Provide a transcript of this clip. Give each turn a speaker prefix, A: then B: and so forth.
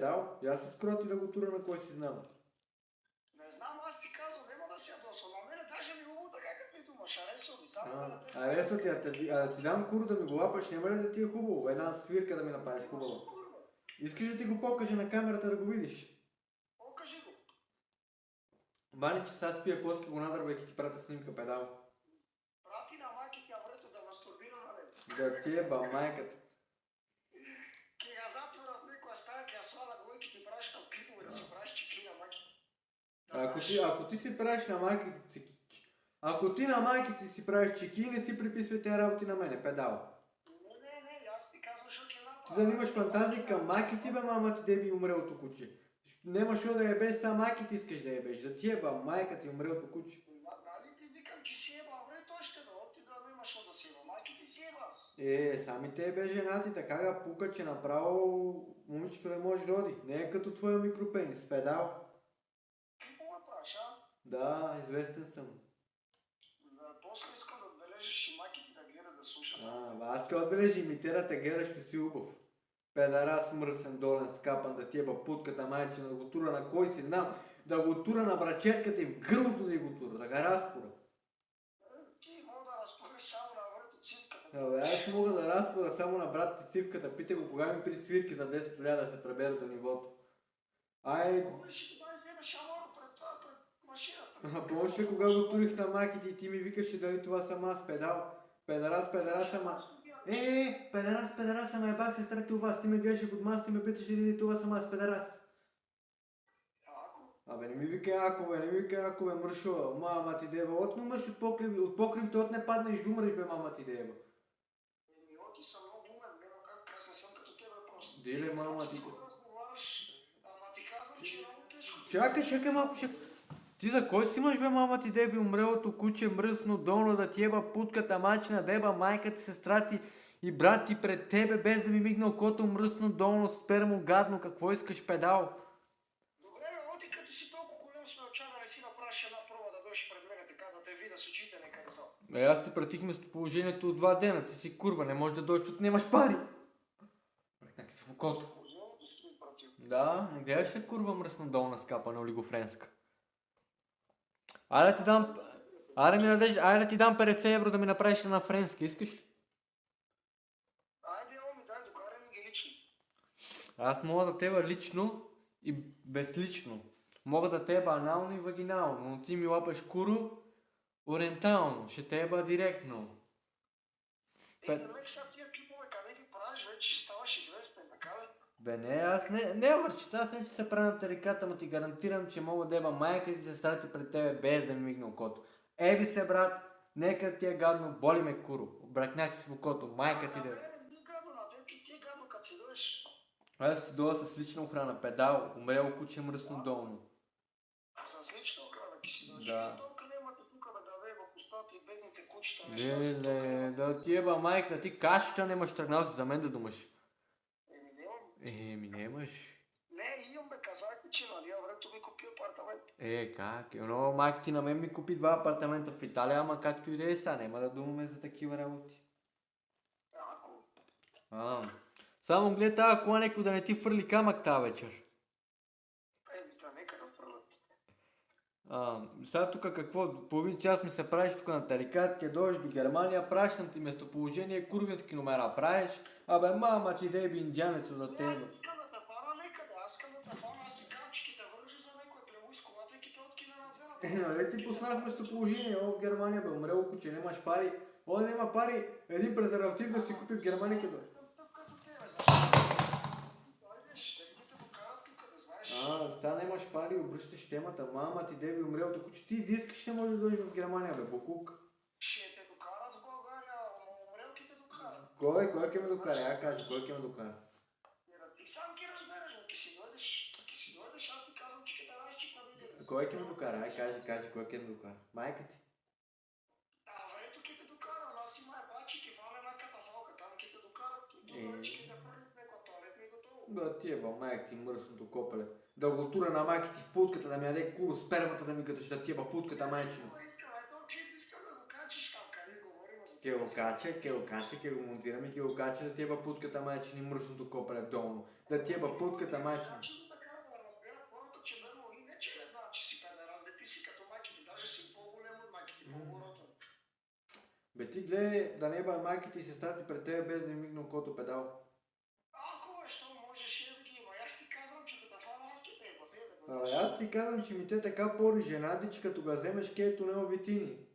A: педал. И аз се скроти да го тура на кой си знам.
B: Не знам, аз ти казвам, няма да си ядосвам. На мене даже ми луго така, като ми думаш. Аресва ми, само да те...
A: Аресва ти, да ти дам куро да ми го лапаш, няма ли да ти е хубаво? Една свирка да ми направиш хубаво. Искаш да ти го покажа на камерата да го видиш?
B: Покажи го.
A: Бани, че сега спия, после го надървайки ти прата снимка педал.
B: Прати на майки тя врето да мастурбира на мен.
A: Да ти е майката.
B: Ке я затвора в некоя стая, ке я сваля гойки, ти правиш към клипове да си правиш чеки на майките.
A: Ако ти си правиш на майките си... Ако ти на майките си правиш чеки, не си приписвай тези работи на мене, педал.
B: Не, аз ти казвам, що ке направя.
A: Ти да имаш фантазии към майките, бе, мама ти деби умрелото куче. Нема шо да ебеш, сам майки ти искаш да ебеш. За ти еба, майка ти умрелото куче.
B: Нали ти викам, че си еба, вре, той ще ме оти да нема шо да си еба. Майки ти си еба аз.
A: Сами те бе жена ти, така да пука, че направо момичето не може да оди. Не е като твоя микропенис, педал.
B: Какво ме правиш, а?
A: Да, известен съм.
B: После искам да отбележиш и майките да гледат да слушат.
A: Аз ке отбележи, имитира те гледаш, ще си убав. Педарас, мръсен, долен, скапан, да ти еба путката майчина, да го тура на кой си знам, да го тура на брачетката и в гърлото да го тура, да га разпора.
B: Ти мога да разпориш само на врето цивката.
A: Аз мога да разпора само на брат ти цивката, питай го кога ми при свирки за 10 000 да се пребера до нивото.
B: Помниш ли да вземеш шамора пред машината?
A: Помниш ли кога го турих на майките и ти ми викаше дали това съм аз, педал? Педарас, ама... Педарас, ама ебах сестра ти у вас, ти ме гледаше под масата и ме питаше дали това съм аз, педарас. Абе, не ми вика ако, бе, мършо, мама ти деба, отно мърш от покривите, от не паднеш, думреш, бе, мама ти деба.
B: Ти съм много умен, няма как, аз не съм като тебе просто.
A: Диле, мама ти...
B: Ама ти казвам, че е много тежко.
A: Чакай малко, Ти за кой си имаш, бе, мама ти деби, умрелото куче, мръсно, долно, да ти еба путката, мачна, деба, майка ти, сестра ти и брат ти пред тебе, без да ми мигне окото, мръсно, долно, спермо, гадно, какво искаш, педал?
B: Добре, оди като си толкова голям смелча, да не си направиш една проба да дойдеш пред мене, така да те видя с очите некъде са.
A: Аз ти пратих местоположението от 2 дена, ти си курва, не можеш да дойдеш, защото нямаш пари. Брекнак си в окото. Да, не гледаш ли курва мръсна долна скапана олигофренска? Айде да ти дам 50 евро да ми направиш на френска, искаш ли?
B: Айде, дай, докарай ми ги лично.
A: Аз мога да теба лично и безлично. Мога да теба анално и вагинално, но ти ми лапаш куро ориентално, ще теба директно.
B: Демек са тия клипове, къде ги правиш, вече ставаш известен, така ли?
A: Бе не, аз не върчета, аз не че се правя на тариката, но ти гарантирам, че мога да еба майка ти, сестра ти пред тебе, без да ми мигне окото. Еби се, брат, нека ти е гадно, боли ме куро. Бракняк си в окото, майка ти да...
B: Не е гадно, на теб ти е гадно, като си дойдеш.
A: Аз си дола с лична охрана, педал, умрело куче мръсно долно.
B: С лична охрана ки си дойдеш?
A: Да.
B: Толка нямате тук да вее в устата и бедните кучета.
A: Не, да ти еба майка, ти кашата нямаш тръгнал си за мен да думаш. Нямаш.
B: Не, имам бе, казахте, че нали, времето ми купи апартамент.
A: Как? Но майка ти на мен ми купи 2 апартамента в Италия, ама както и да е сега, няма да думаме за такива работи. Само гледай тази кола некой да не ти фърли камък тази вечер.
B: Да, нека да фърлят.
A: Сега тук какво, половин час ми се правиш тук на тарикат, ке дойдеш до Германия, пращам ти местоположение, курвински номера правиш, абе мама ти деби индианец за тебе.
B: Аз искам да те фана некъде, аз ти казвам, че ки те вържа за некой превой с колата и ки те откина на 2 на 2.
A: Нали ти поснах местоположение, в Германия бе, умрело куче, нямаш пари, няма пари, един презерватив да си купи в Германия ке дойде. Сега нямаш пари, обръщаш темата, мама ти деби умрелото куче, ти искаш ще може да дойдеш в Германия бе, бокук.
B: Ще те докарат в България, умрелки те докарат.
A: Кой ке ме докара? Кажи, кой ке ме докара?
B: Ти сам ги разбереш, но ки си дойдеш, аз ти казвам, че ке даваш чипа видео.
A: Кой ке ме докара? Кажи, кой ке ме докара? Майка ти?
B: Врето ке те докара, аз има бачи, ке фана една катафалка, там ке те докарат, тук вече ке те фърлят некоя туалетна и готово.
A: Да ти еба майка ти мръсното копеле. Да го тура на майка ти в путката, да ми яде куро спермата да ми като ще да ти еба путката майчина.
B: Искам да го качиш там, къде говорим за
A: Ке го кача, ке го монтираме, ке го кача да тия путката майчини мръсното копеле долно. Да тия путката майчини.
B: Значи така да разберат хората, че верно и не че не знаят, че си педерас, да ти си като майките, даже си по-голям от майките, по-горотен.
A: Бе ти гледай да не бъде майките и сестрата пред тебе без да им мигна окото педал.
B: Ако е, що можеш да ги има. Аз ти казвам, че да фана аз ки тебе,
A: Абе, аз ти казвам, че ми те така пори жена ти, че като го вземеш кето не витини.